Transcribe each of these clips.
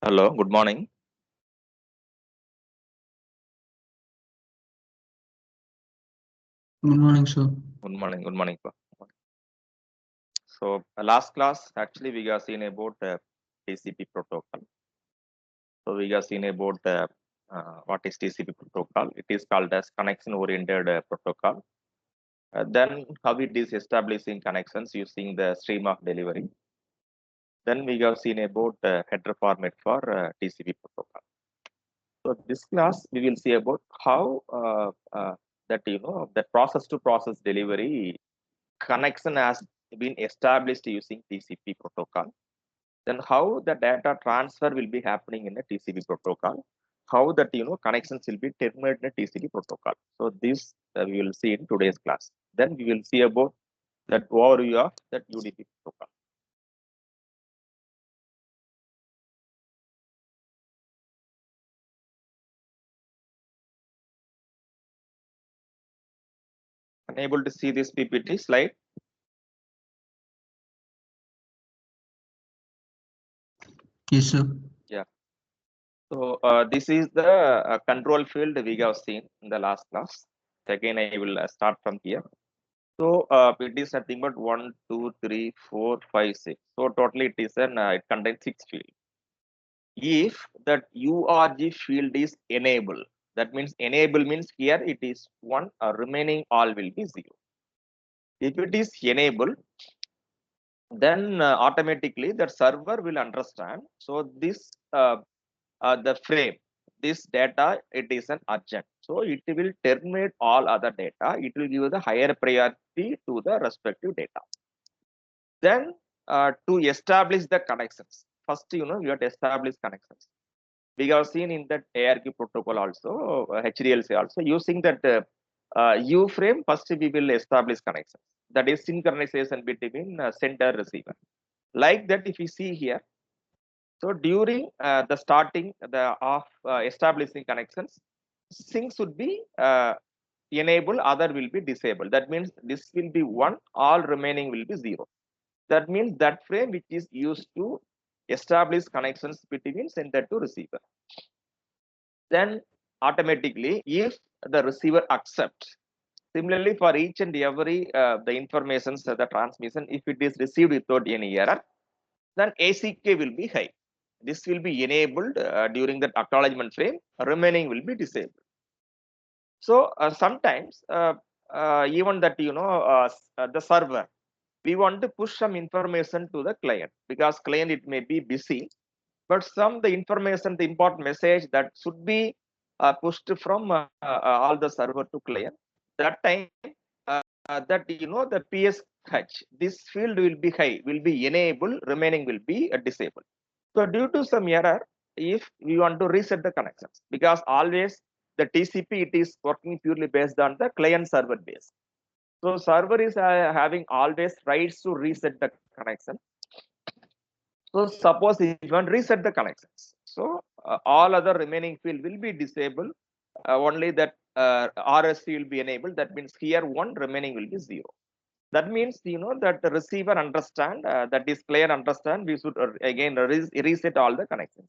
Hello, good morning. Good morning, sir. Good morning. So, last class actually we have seen about TCP protocol. So, we have seen about what is TCP protocol. It is called as connection-oriented protocol. Then how it is establishing connections using the stream of delivery. Then we have seen about header format for TCP protocol. So, this class we will see about how that that process-to-process delivery connection has been established using TCP protocol. Then how the data transfer will be happening in the TCP protocol. How that connections will be terminated in the TCP protocol. So this we will see in today's class. Then we will see about that overview of that UDP protocol. Unable to see this PPT slide. Yes, sir. Yeah. So this is the control field we have seen in the last class. Again, I will start from here. So it is nothing but 1, 2, 3, 4, 5, 6. So totally it is it contains 6 fields. If that URG field is enabled, that means enable means here it is 1, remaining all will be 0. If it is enabled, then automatically the server will understand. So this the frame, this data, it is an urgent. So it will terminate all other data. It will give the higher priority to the respective data. Then to establish the connections, first you have to establish connections. We have seen in that ARQ protocol also, HDLC also, using that U frame, first we will establish connections. That is synchronization between sender receiver. Like that, if you see here, so during the starting of establishing connections, sync should be enabled, other will be disabled. That means this will be 1, all remaining will be 0. That means that frame which is used to establish connections between sender to receiver. Then automatically, if the receiver accepts, similarly for each and every the informations the transmission, if it is received without any error, then ACK will be high. This will be enabled during that acknowledgement frame. Remaining will be disabled. So sometimes even that the server, we want to push some information to the client because client it may be busy, but some the information, the important message that should be pushed from all the server to client. That time that the PSH, this field will be high, will be enabled, remaining will be disabled. So due to some error, if we want to reset the connections, because always the TCP it is working purely based on the client server base. So server is having always rights to reset the connection. So suppose if you want to reset the connections, so all other remaining field will be disabled. Only that RSC will be enabled. That means here 1, remaining will be 0. That means that the receiver understand, that is player understand. We should again reset all the connections.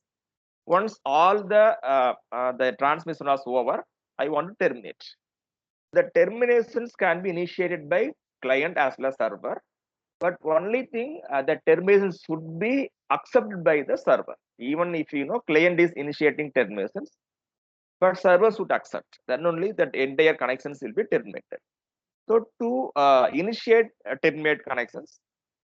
Once all the transmission was over, I want to terminate. The terminations can be initiated by client as well as server, but only thing the terminations should be accepted by the server. Even if client is initiating terminations, but server should accept, then only that entire connections will be terminated. So to initiate terminate connections,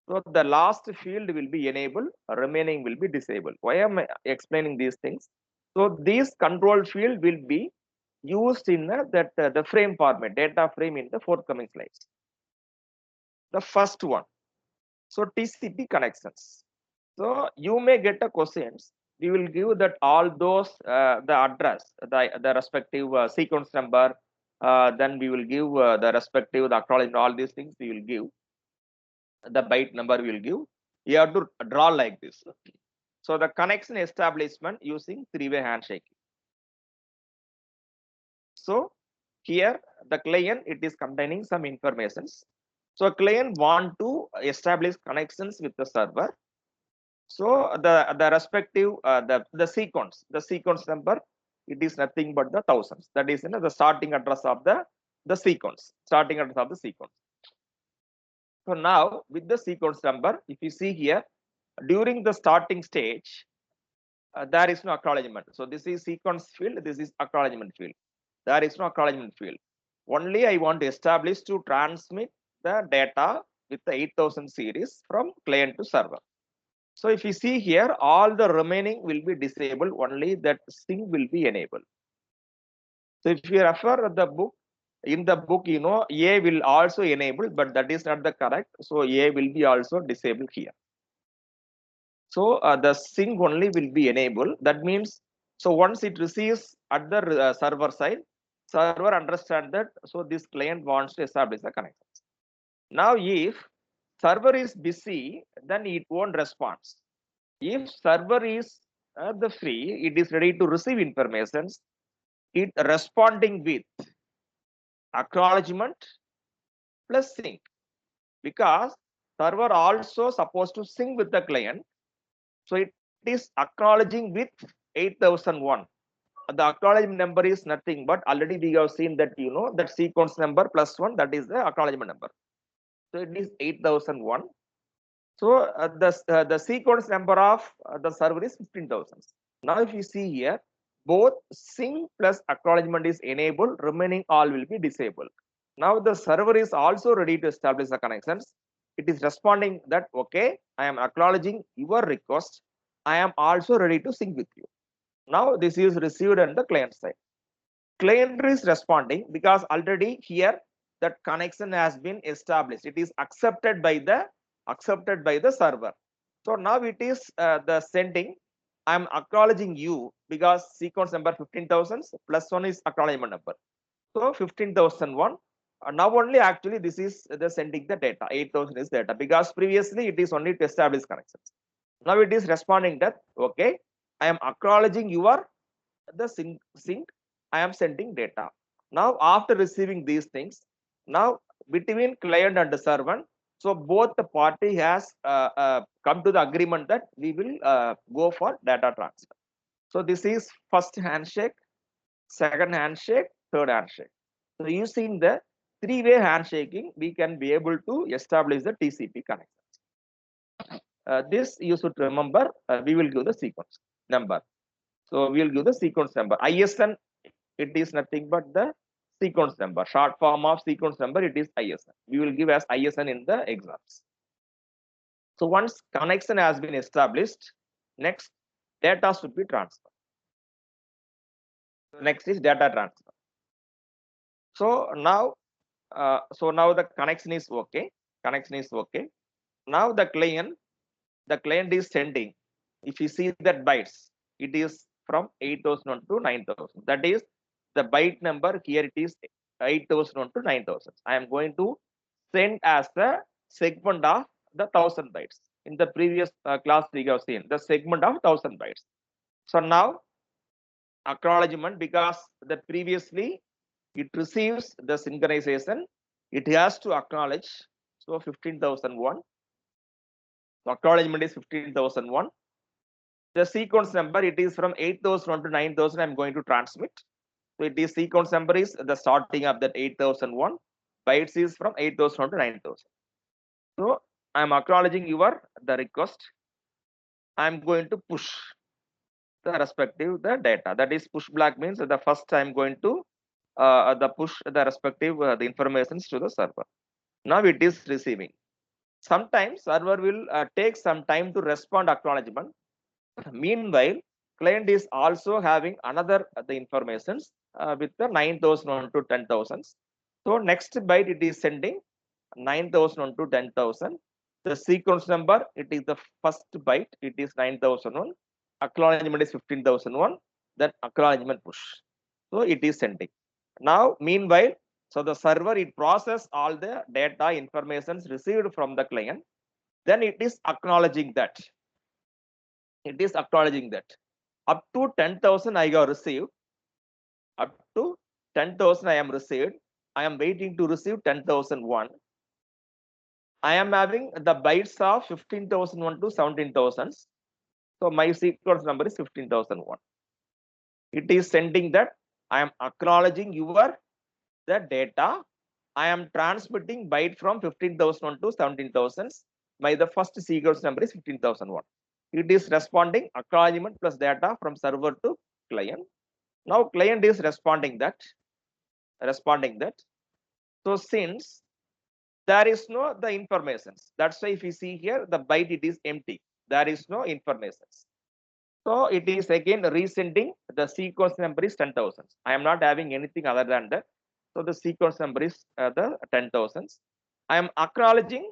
so the last field will be enabled, remaining will be disabled. Why am I explaining these things? So this control field will be used in the frame format, data frame in the forthcoming slides. The first one, so TCP connections. So you may get a questions. We will give that all those the address, the respective sequence number. Then we will give the respective the acknowledgement. All these things we will give. The byte number we will give. You have to draw like this. So the connection establishment using three-way handshake. So here the client it is containing some informations. So client want to establish connections with the server. So the respective the sequence number, it is nothing but the thousands. That is, the starting address of the sequence, starting address of the sequence. So now with the sequence number, if you see here, during the starting stage, there is no acknowledgement. So this is sequence field, this is acknowledgement field. There is no acknowledgement field. Only I want to establish to transmit the data with the 8000 series from client to server. So if you see here, all the remaining will be disabled, only that sync will be enabled. So if you refer the book, in the book, A will also enable, but that is not the correct. So A will be also disabled here. So the sync only will be enabled. That means, so once it receives at the server side, server understand that, so this client wants to establish the connection. Now, if server is busy, then it won't respond. If server is the free, it is ready to receive informations, it responding with acknowledgement plus sync, because server also supposed to sync with the client. So it is acknowledging with 8001. The acknowledgement number is nothing but, already we have seen that, that sequence number plus 1, that is the acknowledgement number. So it is 8001. So the sequence number of the server is 15,000. Now if you see here, both sync plus acknowledgement is enabled, remaining all will be disabled. Now the server is also ready to establish the connections. It is responding that, okay, I am acknowledging your request. I am also ready to sync with you. Now this is received on the client side. Client is responding because already here that connection has been established. It is accepted by the server. So now it is the sending. I am acknowledging you because sequence number 15,000 plus 1 is acknowledgement number. So 15,001. Now only actually this is the sending the data. 8,000 is data, because previously it is only to establish connections. Now it is responding that, okay, I am acknowledging your the sync. I am sending data. Now after receiving these things, now between client and the server, so both the party has come to the agreement that we will go for data transfer. So this is first handshake, second handshake, third handshake. So using the three-way handshaking, we can be able to establish the TCP connection. This you should remember. We will give the sequence number. So we will give the sequence number. ISN, it is nothing but the sequence number. Short form of sequence number, it is ISN. We will give as ISN in the exams. So once connection has been established, next data should be transferred. Next is data transfer. So now the connection is okay. Connection is okay. Now the client is sending. If you see that bytes, it is from 8,001 to 9,000. That is the byte number here. It is 8,001 to 9,000. I am going to send as the segment of the 1,000 bytes. In the previous class we have seen the segment of 1,000 bytes. So now acknowledgement, because that previously it receives the synchronization, it has to acknowledge. So 15,001. So acknowledgement is 15,001. The sequence number, it is from 8,001 to 9,000. I'm going to transmit. So it is sequence number is the starting of that 8,001. Bytes is from 8,001 to 9,000. So I'm acknowledging the request. I'm going to push the respective the data. That is push black means the first I'm going to the push the respective the informations to the server. Now it is receiving. Sometimes server will take some time to respond acknowledgement. Meanwhile, client is also having another the informations with the 9,001 to 10,000. So next byte it is sending 9,001 to 10,000. The sequence number, it is the first byte, it is 9,001. Acknowledgement is 15,001. Then acknowledgement push. So it is sending. Now, meanwhile, so the server, it process all the data informations received from the client. Then it is acknowledging that. It is acknowledging that up to 10,000 I have received. Up to 10,000 I am received. I am waiting to receive 10,001. I am having the bytes of 15,001 to 17,000. So my sequence number is 15,001. It is sending that I am acknowledging your the data. I am transmitting byte from 15,001 to 17,000. My the first sequence number is 15,001. It is responding acknowledgement plus data from server to client. Now client is responding that. So since there is no the informations, that's why if you see here the byte it is empty. There is no informations. So it is again resending the sequence number is 10,000. I am not having anything other than that. So the sequence number is the 10,000. I am acknowledging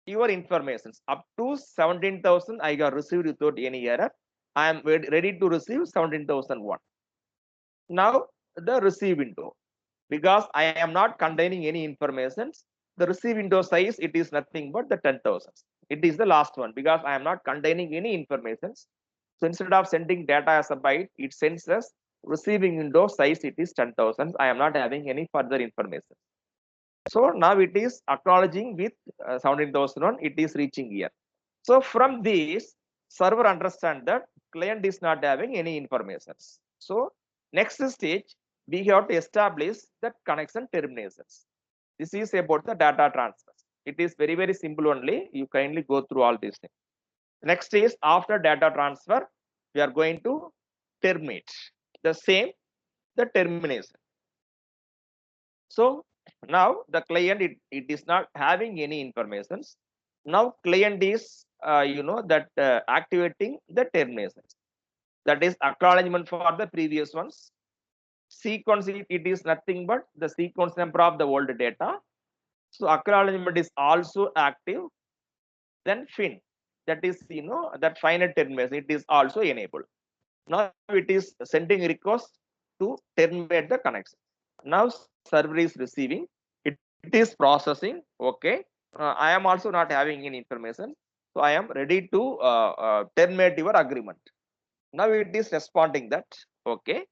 your informations up to 17,000. I got received without any error. I am ready to receive 17,001. Now the receive window, because I am not containing any informations. The receive window size it is nothing but the 10,000. It is the last one because I am not containing any informations. So instead of sending data as a byte, it sends us receiving window size it is 10,000. I am not having any further information. So now it is acknowledging with 17,001. It is reaching here. So from this, server understand that client is not having any information. So next stage, we have to establish that connection terminations. This is about the data transfer. It is very, very simple only. You kindly go through all these things. Next is after data transfer, we are going to terminate the same, the termination. So now the client, it is not having any informations. Now client is, activating the terminations. That is acknowledgement for the previous ones. Sequence, it is nothing but the sequence number of the old data. So acknowledgement is also active. Then fin, that is, that final termination, it is also enabled. Now it is sending request to terminate the connection. Now server is receiving, it is processing. Okay, I am also not having any information, so I am ready to terminate your agreement. Now it is responding that okay,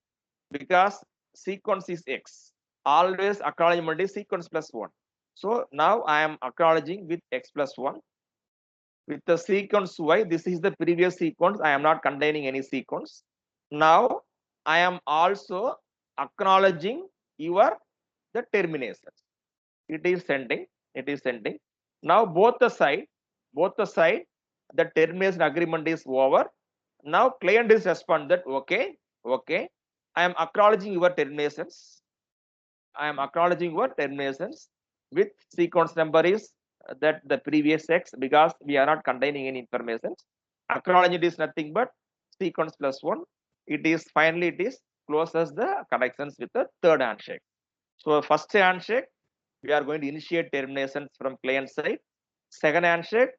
because sequence is X, always acknowledgement is sequence plus 1. So now I am acknowledging with X plus 1. With the sequence Y, this is the previous sequence. I am not containing any sequence. Now I am also acknowledging your the termination. It is sending. Now both the side, the termination agreement is over. Now client is respond that okay. I am acknowledging your terminations. With sequence number is that the previous X, because we are not containing any information. Acknowledgement is nothing but sequence plus 1. It is closes the connections with the third handshake. So first handshake, we are going to initiate terminations from client side. Second handshake,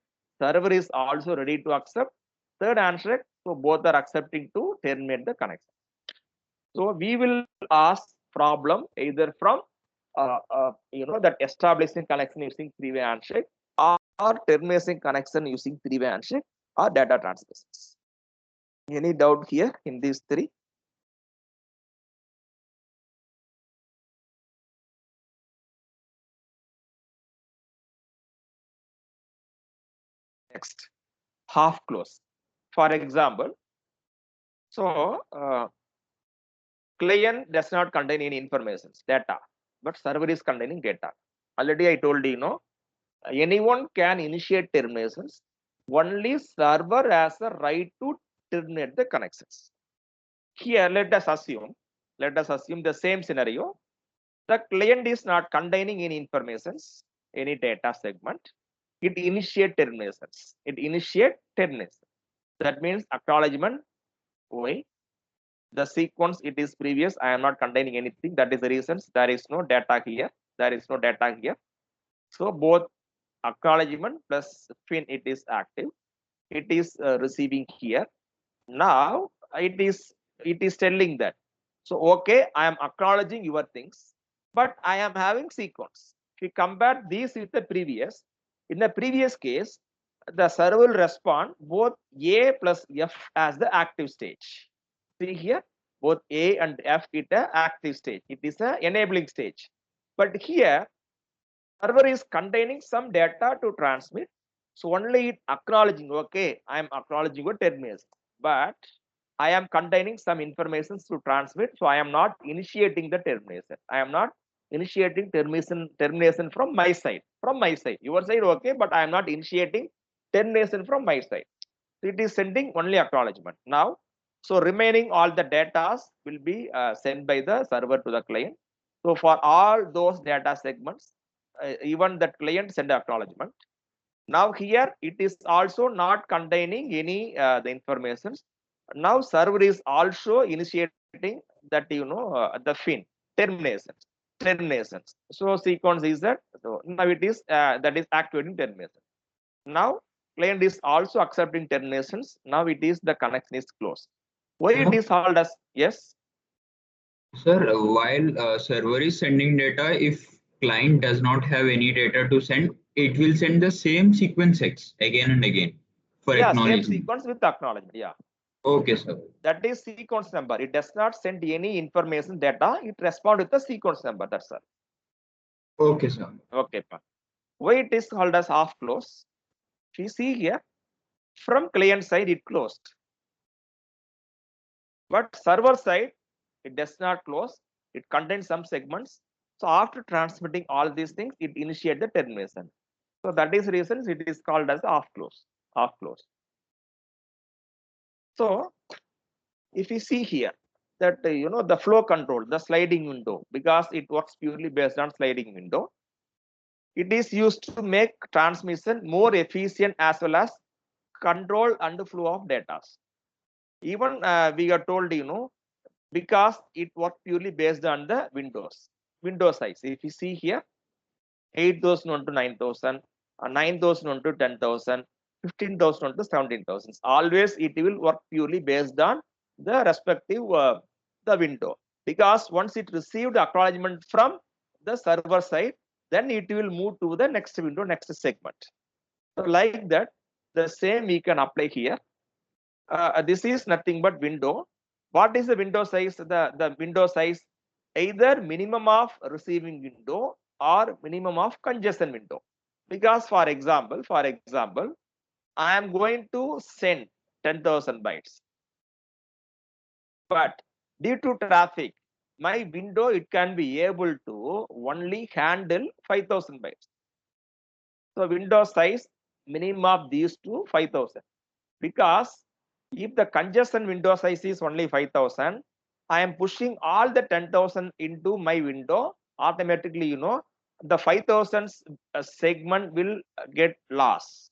server is also ready to accept. Third handshake, so both are accepting to terminate the connection. So we will ask problem either from that establishing connection using three-way handshake or terminating connection using three-way handshake or data transmissions. Any doubt here in these three? Next, half close. For example, so client does not contain any information, data, but server is containing data. Already I told you, anyone can initiate terminations. Only server has the right to terminate the connections. Here, let us assume the same scenario. The client is not containing any informations, any data segment. It initiate terminations. That means acknowledgement Y. The sequence it is previous. I am not containing anything. That is the reasons there is no data here. So both acknowledgement plus fin it is active. It is receiving here. Now it is telling that. So okay, I am acknowledging your things, but I am having sequence. If you compare these with the previous, in the previous case, the server will respond both A plus F as the active stage. See here, both A and F is the active stage. It is a enabling stage. But here, server is containing some data to transmit. So only it acknowledging, okay, I am acknowledging your termination. but I am containing some information to transmit, so I am not initiating the termination. I am not initiating termination from my side. From my side, your side okay, but I am not initiating termination from my side. It is sending only acknowledgement. Now, so remaining all the data will be sent by the server to the client. So for all those data segments, even the client send acknowledgement. Now here it is also not containing any the information. Now server is also initiating that the fin terminations. So sequence is that. So now it is that is activating termination. Now client is also accepting terminations. Now it is the connection is closed. Why it is called as yes? Sir, while server is sending data, if client does not have any data to send, it will send the same sequence X again and again for Yeah, same acknowledgement. sequence with acknowledgement. Yeah. Okay, sir. That is sequence number. It does not send any information data. It responds with the sequence number. That's all. Okay, sir. Okay. Why it is called as half close? We see here from client side it closed, but server side it does not close. It contains some segments. So after transmitting all these things, it initiates the termination. So that is reasons it is called as half close. Half close. So if you see here that the flow control, the sliding window, because it works purely based on sliding window, it is used to make transmission more efficient as well as control and flow of data. Even we are told because it works purely based on the window size. If you see here 8,000 to 9,000, 9,000 to 10,000, 15,000 to 17,000, always it will work purely based on the respective the window, because once it received acknowledgement from the server side, then it will move to the next window, next segment. So like that, the same we can apply here. This is nothing but window. What is the window size? The window size, either minimum of receiving window or minimum of congestion window. Because for example, I am going to send 10,000 bytes, but due to traffic, my window it can be able to only handle 5,000 bytes. So window size minimum of these two 5,000, because if the congestion window size is only 5,000, I am pushing all the 10,000 into my window. Automatically, the 5,000 segment will get lost.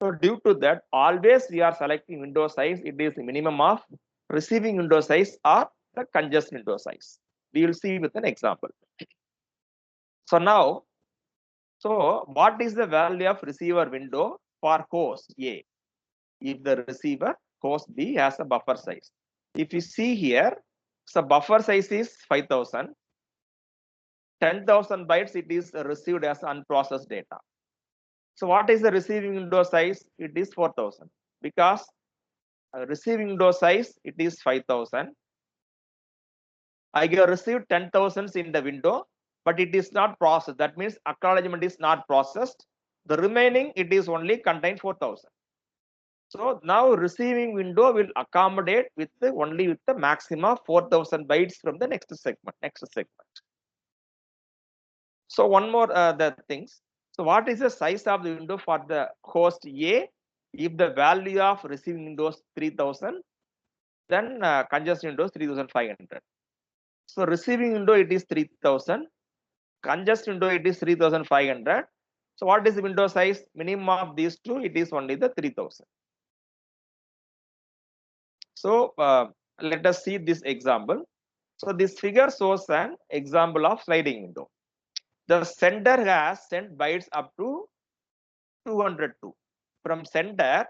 So due to that, always we are selecting window size. It is the minimum of receiving window size or the congestion window size. We will see with an example. So now, so what is the value of receiver window for host A? If the receiver host B has a buffer size. If you see here, so buffer size is 5,000. 10,000 bytes it is received as unprocessed data. So what is the receiving window size? It is 4,000, because receiving window size it is 5,000. I have received 10,000 in the window, but it is not processed. That means acknowledgement is not processed. The remaining it is only contain 4,000. So now receiving window will accommodate with only with the maximum of 4,000 bytes from the next segment. So one more the things. So what is the size of the window for the host A? If the value of receiving window is 3,000, then congestion window is 3,500. So receiving window it is 3,000, congestion window it is 3,500. So what is the window size? Minimum of these two, it is only the 3,000. So let us see this example. So this figure shows an example of sliding window. The sender has sent bytes up to 202. From sender,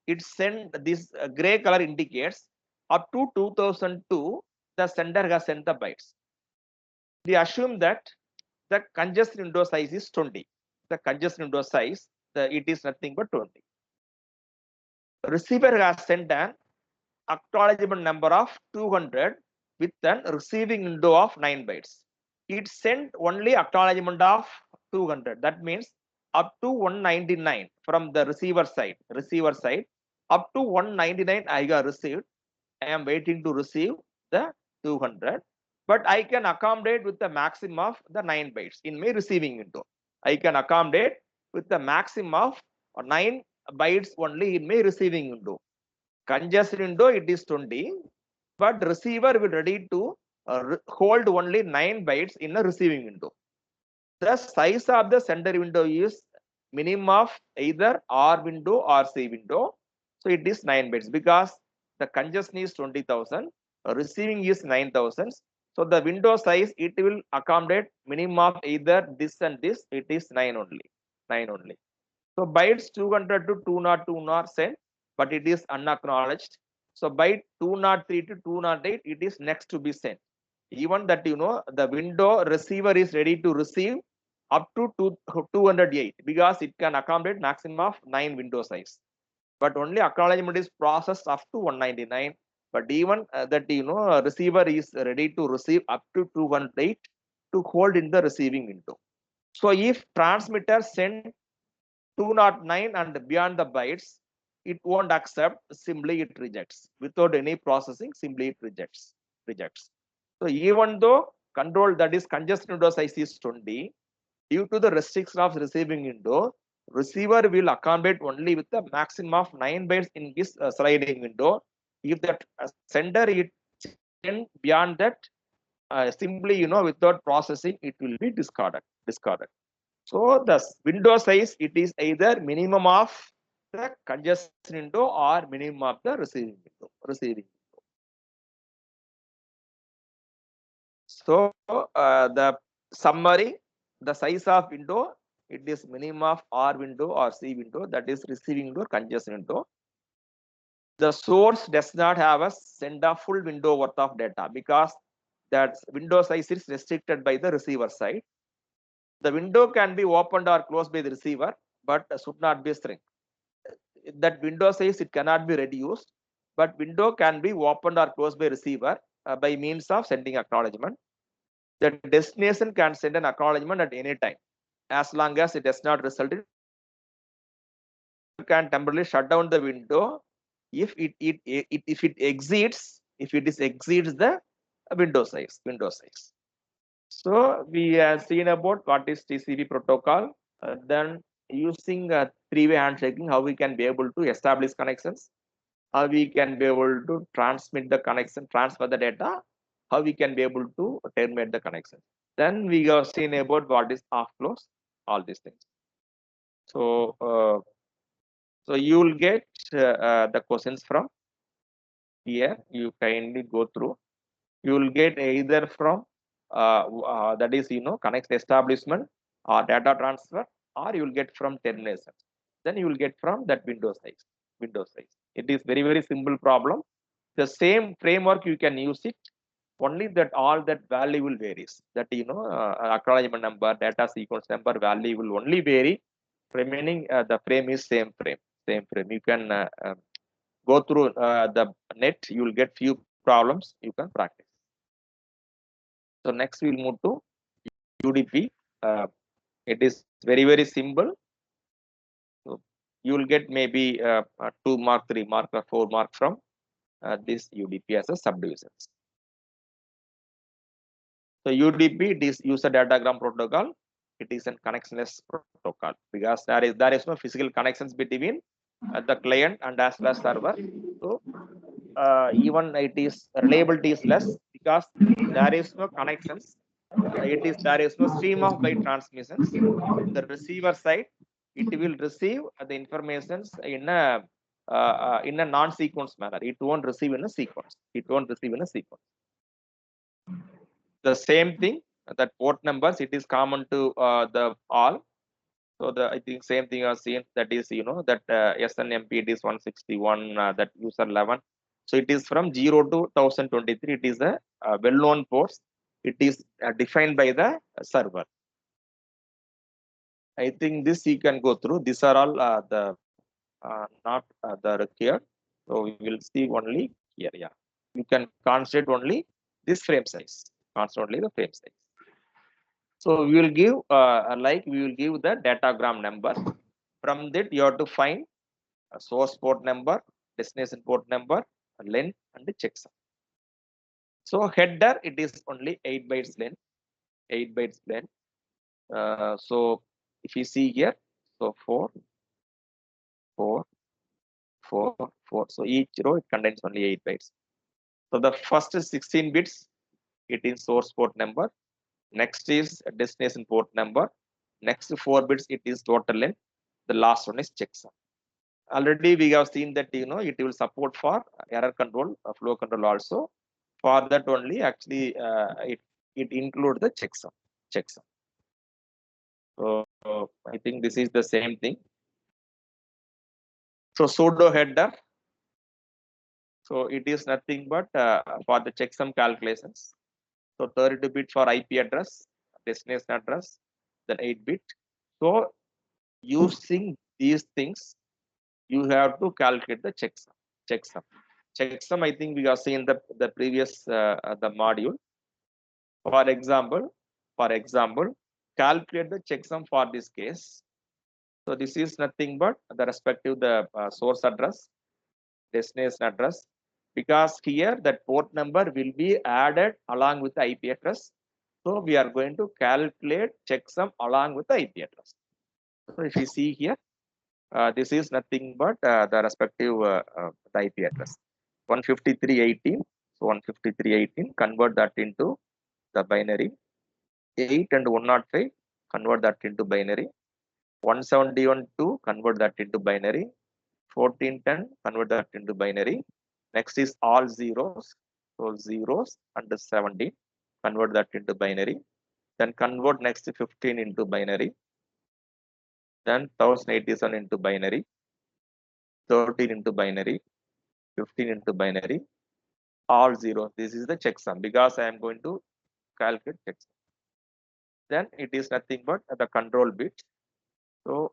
it sent this gray color indicates up to 2002. The sender has sent the bytes. We assume that the congestion window size is 20. The congestion window size, it is nothing but 20. Receiver has sent an acknowledgement number of 200 with an receiving window of 9 bytes. It sent only acknowledgement of 200. That means up to 199 from the receiver side. Up to 199 I got received. I am waiting to receive the 200, but I can accommodate with the maximum of the 9 bytes in my receiving window. I can accommodate with the maximum of 9 bytes only in my receiving window. Congestion window it is 20, but receiver will ready to hold only 9 bytes in the receiving window. The size of the sender window is minimum of either R window or C window. So it is 9 bits because the congestion is 20,000, receiving is 9,000. So the window size it will accommodate minimum of either this and this. It is 9 only. 9 only. So bytes 200 to 202 are sent, but it is unacknowledged. So byte 203 to 208 it is next to be sent. Even that the window receiver is ready to receive up to 208 because it can accommodate maximum of 9 window size. But only acknowledgement is processed up to 199. But even that receiver is ready to receive up to 208 to hold in the receiving window. So if transmitter send 209 and beyond the bytes, it won't accept, simply it rejects. Without any processing, simply it rejects. So even though control, that is congestion window size is 20, due to the restriction of receiving window, receiver will accommodate only with the maximum of 9 bytes in this sliding window. If that sender is beyond that, simply without processing, it will be discarded. So the window size it is either minimum of the congestion window or minimum of the receiving window. So the summary, the size of window it is minimum of R window or C window, that is receiving window, congestion window. The source does not have a send a full window worth of data because that window size is restricted by the receiver side. The window can be opened or closed by the receiver, but should not be shrink. That window size it cannot be reduced, but window can be opened or closed by receiver by means of sending acknowledgement. The destination can send an acknowledgement at any time as long as it does not result in can temporarily shut down the window if it exceeds the window size. So we have seen about what is TCP protocol. Then using three-way handshaking, how we can be able to establish connections, how we can be able to transmit the connection, transfer the data, how we can be able to terminate the connection. Then we have seen about what is off close, all these things. So so you will get the questions from here. You kindly go through. You will get either from that is connection establishment or data transfer, or you will get from termination. Then you will get from that window size. It is very simple problem. The same framework you can use it, only that all that value will varies. That acknowledgement number, data sequence number, value will only vary. Remaining the frame is same frame. You can go through the net. You will get few problems. You can practice. So next we'll move to UDP. It is very simple. So you will get maybe 2 mark, 3 mark, or 4 mark from this UDP as a subdivisions. So UDP, it is user datagram protocol. It is a connectionless protocol because there is no physical connections between the client and as well as server. So even it is reliability is less because there is no connections. There is no stream of byte transmissions. The receiver side, it will receive the informations in a non-sequence manner. It won't receive in a sequence. The same thing, that port numbers, it is common to the all. So I think same thing I've seen, that is that SNMP it is 161, that user 11. So it is from 0 to 1023. It is a well-known ports. It is defined by the server. I think this you can go through. These are all the not the required. So we will see only here. Yeah, you can concentrate only this frame size. Constantly the frame size. So we will give we will give the datagram number. From that you have to find a source port number, destination port number, length, and checksum. So header, it is only 8 bytes length, 8 bytes length. So if you see here, so 4, 4, 4, 4. So each row it contains only 8 bytes. So the first 16 bits, it is source port number. Next is destination port number. Next 4 bits, it is total length. The last one is checksum. Already we have seen that it will support for error control, flow control also. For that only, actually, it includes the checksum. So I think this is the same thing. So pseudo header. So it is nothing but for the checksum calculations. So 32-bit for IP address, destination address, then 8-bit. So using these things, you have to calculate the checksum. Checksum, I think we have seen the previous the module. For example, calculate the checksum for this case. So this is nothing but the respective source address, destination address, because here that port number will be added along with the IP address. So we are going to calculate checksum along with the IP address. So if you see here, this is nothing but the respective the IP address. 153.18. So 153.18, convert that into the binary. 8 and 105, convert that into binary. 171.2, convert that into binary. 1410, convert that into binary. Next is all zeros. So zeros under 17, convert that into binary. Then convert next to 15 into binary. Then 1087 into binary. 13 into binary. 15 into binary. All zeros. This is the checksum because I am going to calculate checksum. Then it is nothing but the control bit. So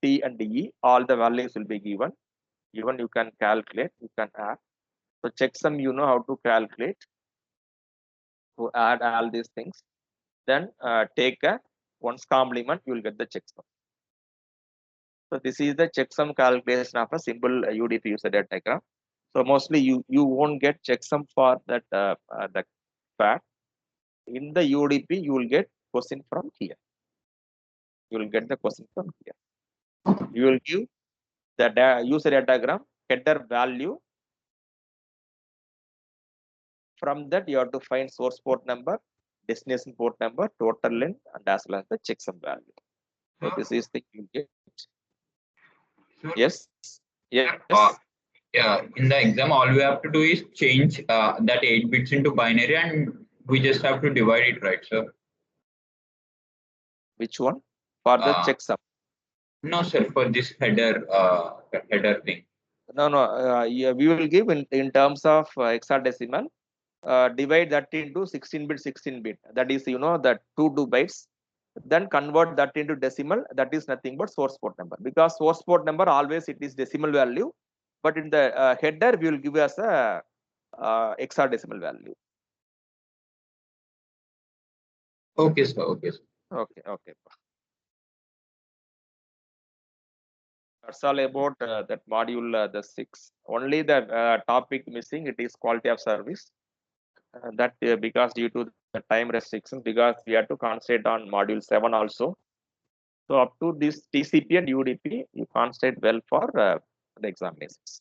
T and E, all the values will be given. Even you can calculate, you can add. So checksum, you know how to calculate, to add all these things. Then take a one's complement, you will get the checksum. So this is the checksum calculation of a simple UDP user data diagram. So mostly you won't get checksum for that the fact. In the UDP, you will get question from here. You will get the question from here. You will give the user data diagram header value. From that, you have to find source port number, destination port number, total length, and as well as the checksum value. So this is the you get. Sure. Yes. Yes. Yeah, in the exam, all we have to do is change that 8 bits into binary, and we just have to divide it, right, sir? Which one? For the checksum. No, sir, for this header thing. No. Yeah, we will give in terms of hexadecimal. Divide that into 16-bit. That is, the 2 bytes. Then convert that into decimal. That is nothing but source port number. Because source port number always it is decimal value, but in the header we will give as a hexadecimal value. Okay, sir. Okay, sir. Okay. That's all about that module, the 6. Only the topic missing, it is quality of service. That because due to the time restrictions, because we have to concentrate on module 7 also. So up to this TCP and UDP, you concentrate well for the examinations.